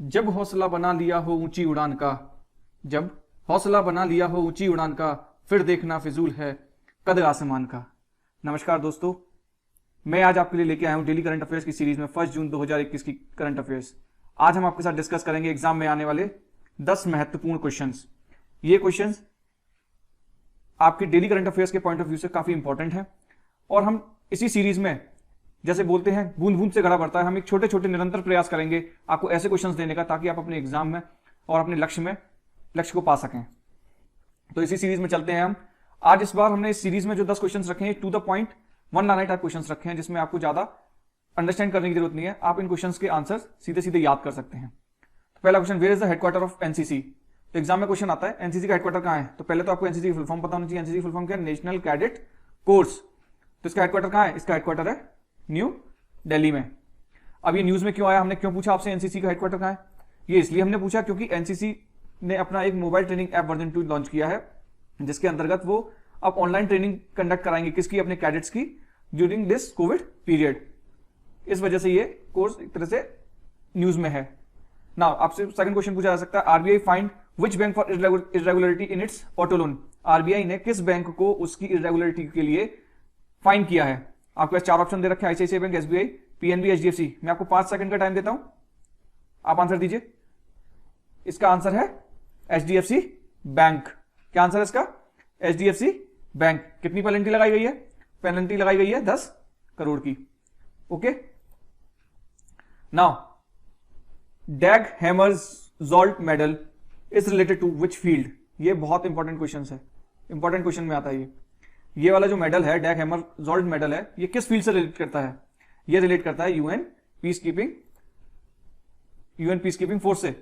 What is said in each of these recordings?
जब हौसला बना लिया हो ऊंची उड़ान का, जब हौसला बना लिया हो ऊंची उड़ान का, फिर देखना फिजूल है कदर आसमान का। नमस्कार दोस्तों, मैं आज आपके लिए लेके आया हूं डेली करंट अफेयर्स की सीरीज में 1 जून 2021 की करंट अफेयर्स। आज हम आपके साथ डिस्कस करेंगे एग्जाम में आने वाले 10 महत्वपूर्ण क्वेश्चंस। ये क्वेश्चंस आपके डेली करंट अफेयर्स के पॉइंट ऑफ व्यू से काफी इंपॉर्टेंट है और हम इसी सीरीज में, जैसे बोलते हैं बूंद बूंद से घड़ा भरता है, हम एक छोटे छोटे निरंतर प्रयास करेंगे आपको ऐसे क्वेश्चंस देने का ताकि आप अपने एग्जाम में और अपने लक्ष्य को पा सकें। तो इसी सीरीज में चलते हैं हम। आज इस बार हमने इस सीरीज में जो 10 क्वेश्चंस रखे हैं, to the point, one liner type questions रखे हैं, जिसमें आपको ज्यादा अंडरस्टैंड करने की जरूरत नहीं है, आप इन क्वेश्चंस के आंसर सीधे सीधे याद कर सकते हैं। तो पहला question, where is the headquarter of NCC. तो एग्जाम में क्वेश्चन आता है एनसीसी का हेडक्वार्टर कहां है। तो पहले तो आपको एनसीसी की फुल फॉर्म पता होनी चाहिए। एनसीसी फुल फॉर्म क्या है? National cadet course. तो इसका हेडक्वार्टर कहां है? इसका हेडक्वार्टर है न्यू दिल्ली में। अब ये न्यूज में क्यों आया, हमने क्यों पूछा आपसे एनसीसी का हेडक्वार्टर कहां है? ये इसलिए हमने पूछा क्योंकि एनसीसी ने अपना एक mobile training app version 2 launch किया है, जिसके अंतर्गत वो अब ऑनलाइन ट्रेनिंग कंडक्ट कराएंगे किसकी? अपने कैडेट्स की, ड्यूरिंग दिस कोविड पीरियड। इस वजह से ये कोर्स एक तरह से न्यूज में है। नाउ आपसे सेकंड क्वेश्चन पूछा जा सकता है, RBI find which bank for irregularity in its auto loan. RBI ने किस बैंक को उसकी इरेगुलरिटी के लिए फाइन किया है? आपको 4 ऑप्शन दे रखे हैं, ICICI bank, SBI, PNB, HDFC. मैं आपको 5 सेकंड का टाइम देता हूं, आप आंसर दीजिए। इसका आंसर है एचडीएफसी बैंक। क्या आंसर है इसका? HDFC bank. कितनी पेनल्टी लगाई गई है? पेनल्टी लगाई गई है 10 करोड़ की। Okay, now Dag Hammarskjold medal is related to which field. ये बहुत इंपॉर्टेंट क्वेश्चन है, इंपॉर्टेंट क्वेश्चन में आता है ये वाला जो मेडल है, डैग हैमरजोल्ट मेडल है, ये किस फील्ड से रिलेट करता है? ये रिलेट करता है यूएन पीस कीपिंग फोर्स से।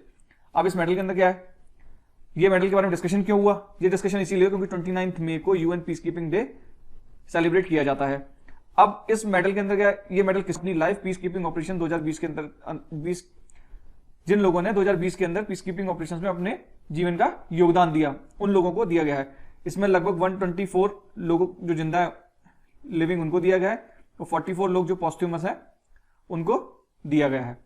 अब इस मेडल के अंदर क्या है? ये मेडल के बारे में डिस्कशन क्यों हुआ? ये डिस्कशन इसीलिए क्योंकि 29 मई को UN peace keeping day celebrate किया जाता है। अब इस मेडल के अंदर क्या है? ये medal Kisni life peace keeping operation 2020 के अंदर, जिन लोगों ने 2020 के अंदर पीस कीपिंग ऑपरेशन में अपने जीवन का योगदान दिया, उन लोगों को दिया गया है। इसमें लगभग 124 लोगों जो जिंदा लिविंग उनको दिया गया है और 44 लोग जो पॉस्ट्यूमस है उनको दिया गया है।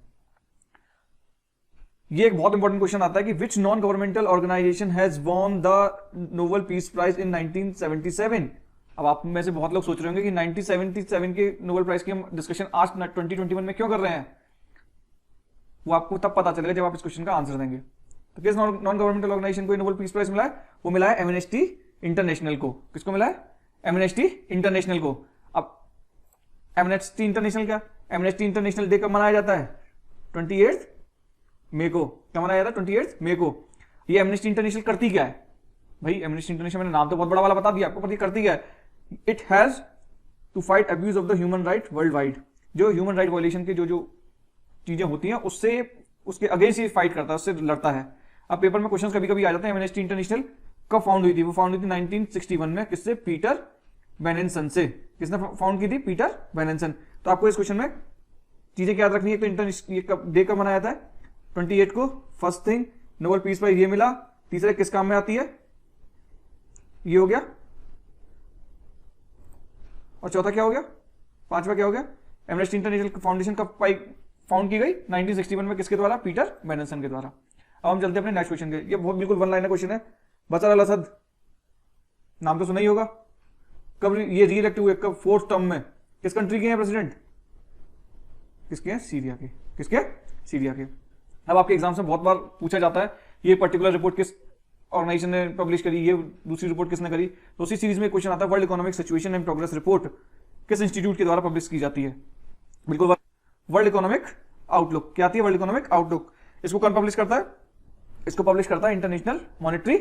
ये एक बहुत इंपॉर्टेंट क्वेश्चन आता है कि which non governmental organization has won the Nobel peace prize in 1977। अब आप में से बहुत लोग सोच रहे होंगे कि 1977 के नोबेल प्राइज की हम डिस्कशन आज 2021 में क्यों कर रहे हैं? वो आपको तब पता चलेगा जब आप इस क्वेश्चन का आंसर देंगे। तो किस नॉन गवर्नमेंटल ऑर्गेनाइजेशन को नोबेल पीस प्राइज मिला है? वो मिला है एमनेस्टी इंटरनेशनल को। किसको मिला है? एमनेस्टी इंटरनेशनल को। अब एमनेस्टी इंटरनेशनल क्या? एमनेस्टी इंटरनेशनल डे कब मनाया जाता है? 28 मई को। क्या मनाया जाता है? 28 मई को। ये एमनेस्टी इंटरनेशनल करती क्या है? भाई एमनेस्टी इंटरनेशनल, मैंने नाम तो बहुत बड़ा वाला बता दिया आपको, पर ये करती क्या है? It has to fight abuse of the human right world wide. जो ह्यूमन राइट वायलेशन के जो चीजें होती हैं उससे, उसके अगेंस्ट ये फाइट करता है, उससे लड़ता है। अब पेपर में क्वेश्चंस कभी कभी आ जाते हैं, एमनेस्टी इंटरनेशनल कब फाउंड हुई थी? वो फाउंड हुई थी 1961 में। किससे? पीटर बेनेंसन से। किसने फाउंड की थी? पीटर बेनेंसन। तो आपको इस क्वेश्चन में चीजें क्या याद रखनी है? तो इंटरनेशनल डे कब मनाया था? 28 को। First thing, Nobel peace prize ये मिला। तीसरा, किस काम में आती है? ये हो गया। और चौथा क्या हो गया? पांचवा क्या हो गया? एमनेस्टी इंटरनेशनल फाउंडेशन कब फाउंड की गई? 1961 में। किसके द्वारा? पीटर बेनेंसन के द्वारा। अब हम चलते हैं अपने नेक्स्ट क्वेश्चन के। ये बहुत बिल्कुल वन लाइनर क्वेश्चन है। बशर अल असद, नाम तो सुना ही होगा। कब ये रीइलेक्ट हुए? कब? 4th टर्म में। किस कंट्री के हैं प्रेसिडेंट? किसके हैं? सीरिया के। किसके? सीरिया के। अब आपके एग्जाम से बहुत बार पूछा जाता है ये पर्टिकुलर रिपोर्ट किस ऑर्गेनाइजेशन ने पब्लिश करी, ये दूसरी रिपोर्ट किसने करी। तो उसी सीरीज में क्वेश्चन आता है, world economic situation and progress report किस इंस्टीट्यूट के द्वारा पब्लिश की जाती है? बिल्कुल, वर्ल्ड इकोनॉमिक आउटलुक। क्या आती है? World economic outlook. इसको कौन पब्लिश करता है? इसको पब्लिश करता है इंटरनेशनल मॉनेटरी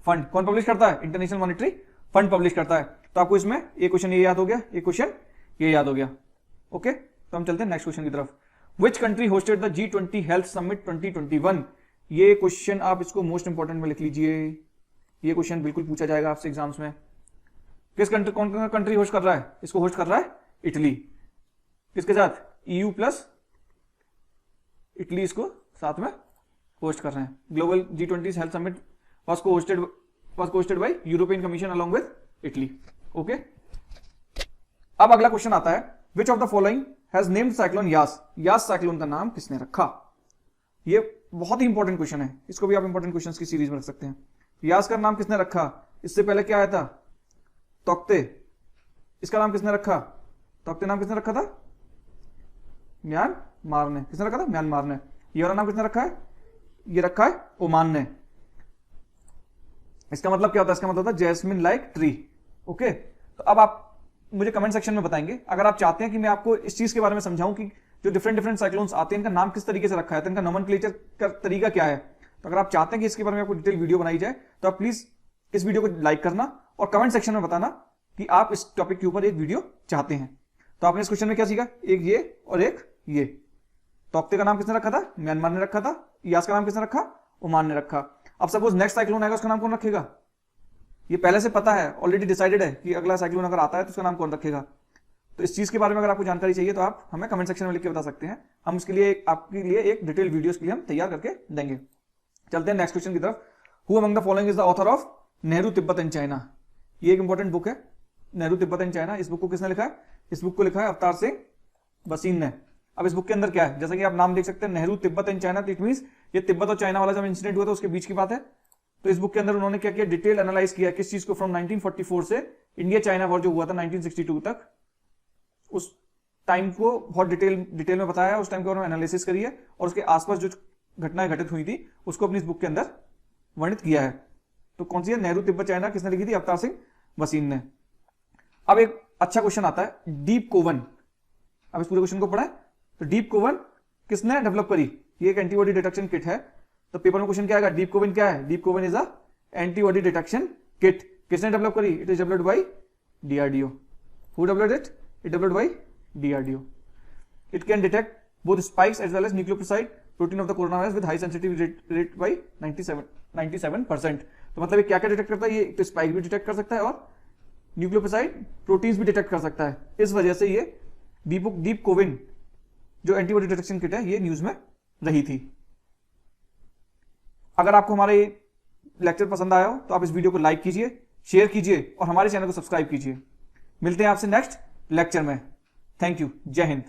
फंड। कौन पब्लिश करता है? इंटरनेशनल मॉनेटरी फंड पब्लिश करता है। तो आपको इसमें एक क्वेश्चन ये याद हो गया, एक क्वेश्चन ये याद हो गया। ओके, तो हम चलते हैं नेक्स्ट क्वेश्चन की तरफ। Which country hosted the G20 health summit 2021। ये क्वेश्चन आप इसको मोस्ट इंपोर्टेंट में लिख लीजिए। ये क्वेश्चन बिल्कुल पूछा जाएगा आपसे एग्जाम्स में। किस कंट्री, कौन कंट्री होस्ट कर रहा है? इसको होस्ट कर रहा है इटली। किसके साथ? EU प्लस इटली इसको साथ में होस्ट कर रहे हैं। Global G20 health summit was hosted by European commission along with Italy. Okay, अब अगला क्वेश्चन आता है, which of the following has named cyclone Yaas. Yaas cyclone का नाम किसने रखा? ये बहुत ही इंपॉर्टेंट क्वेश्चन है, इसको भी आप इंपॉर्टेंट क्वेश्चंस की सीरीज में रख सकते हैं। रियाज का नाम किसने रखा? इससे पहले क्या आया था? तोक्ते। इसका नाम किसने रखा? तोक्ते नाम किसने रखा था? म्यांमार ने। किसने रखा था? म्यांमार ने। ये वाला नाम किसने रखा है? ये रखा है ओमान ने। इसका मतलब क्या होता है? इसका मतलब होता है जैस्मिन लाइक ट्री। ओके, तो अब आप मुझे कमेंट सेक्शन में बताएंगे, अगर आप चाहते हैं कि मैं आपको इस चीज के बारे में समझाऊं कि जो डिफरेंट डिफरेंट साइक्लोन्स आते हैं इनका नाम किस तरीके से रखा है, तो इनका नोमेनक्लेचर का तरीका क्या है। तो अगर आप चाहते हैं कि इसके बारे में आपको डिटेल वीडियो बनाई जाए तो आप प्लीज इस वीडियो को लाइक करना और कमेंट सेक्शन में बताना कि आप इस टॉपिक के ऊपर एक वीडियो चाहते हैं। तो आपने इस क्वेश्चन में क्या सीखा? एक ये और एक ये। तोक्ते का नाम किसने रखा था? म्यांमार ने रखा था। यास का नाम किसने रखा? ओमान ने रखा। अब सपोज नेक्स्ट साइक्लोन आएगा, उसका नाम कौन रखेगा? ये पहले से पता है, ऑलरेडी डिसाइडेड है कि अगला साइक्लोन अगर आता है तो उसका नाम कौन रखेगा। तो इस चीज के बारे में अगर आपको जानकारी चाहिए तो आप हमें कमेंट सेक्शन में लिख के बता सकते हैं, हम उसके लिए आपके लिए एक डिटेल वीडियोस के लिए हम तैयार करके देंगे। चलते हैं नेक्स्ट क्वेश्चन की तरफ। Who among the following is the author of Nehru Tibet and China? ये एक इंपॉर्टेंट बुक है, नेहरू तिब्बत एंड चाइना। इस बुक को किसने लिखा है? इस बुक को लिखा है अवतार सिंह बसीन ने। अब इस बुक के अंदर क्या है, जैसा कि आप नाम देख सकते हैं Nehru Tibet and China, it means ये तिब्बत और चाइना वाला जब इंसिडेंट हुआ था उसके बीच की बात है। तो इस बुक के अंदर उन्होंने क्या किया? डिटेल एनालाइज किया किस चीज को, फ्रॉम 1944 से इंडिया चाइना वॉर जो हुआ था 1962 तक, उस टाइम को बहुत डिटेल में बताया, उस टाइम के बारे में एनालिसिस करी है और उसके आसपास जो घटनाएं घटित हुई थी उसको अपनी इस बुक के अंदर वर्णित किया है। तो कौन सी है? नेहरू तिब्बत चाइना। किसने लिखी थी? अवतार सिंह बसीन ने। अब एक अच्छा क्वेश्चन आता है, डीप कोवन। अब इस पूरे क्वेश्चन को पढ़ा है तो डीप कोवन किसने डेवलप करी? ये एक एंटीबॉडी डिटेक्शन किट है। तो पेपर में क्वेश्चन क्या आएगा? डीप कोवन क्या है? डीप कोवन is a antibody detection kit. किसने डेवलप करी? It is developed by DRDO. Who developed it? It developed by DRDO. It can detect both spikes as well as nucleoside protein of the coronavirus with high sensitivity rate by 97%। तो मतलब ये क्या क्या detect करता है? ये तो spike भी डिटेक्ट कर सकता है और न्यूक्लियोसाइड प्रोटीन्स भी डिटेक्ट कर सकता है। इस वजह से ये डीप कोविन जो एंटीबॉडी डिटेक्शन किट है ये न्यूज में रही थी। अगर आपको हमारे लेक्चर पसंद आया हो तो आप इस वीडियो को लाइक कीजिए, शेयर कीजिए और हमारे चैनल को सब्सक्राइब कीजिए। मिलते हैं आपसे नेक्स्ट लेक्चर में। Thank you. जय हिंद।